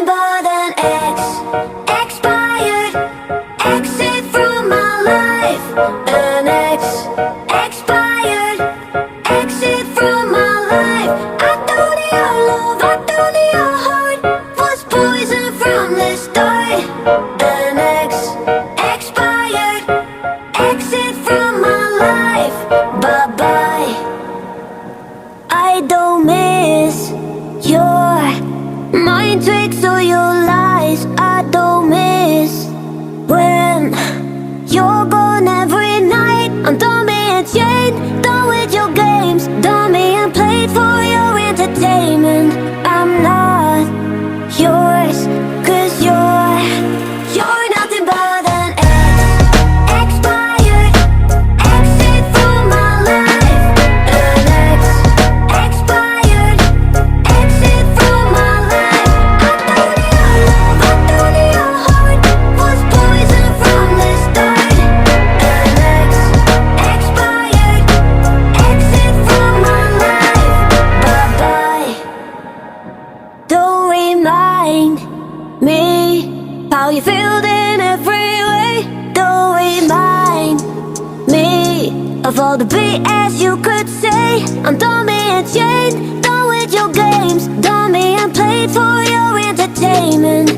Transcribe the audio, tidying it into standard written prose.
nothing but an ex. Expired. Exit from my life. An ex. Expired. Exit from my life. I thought your love, I thought your heart was poison from the start. An ex. Expired. Exit from my life. Bye-bye. I don't miss your mind tricks or your lies. I don't miss when you're gone every night. I'm done being chained, done with your games, done being played for your entertainment. I'm not yours, 'cause you're nothing but an ex. Expired. Exit from my life. An ex. Expired. Exit from my life. I thought your love, I thought your heart was poison from the start. An ex. Expired. Exit from my life. Bye-bye. Don't remind me how you feel in every way. Don't remind me of all the BS you could say. I'm done being chained, done with your games, done being played for your entertainment.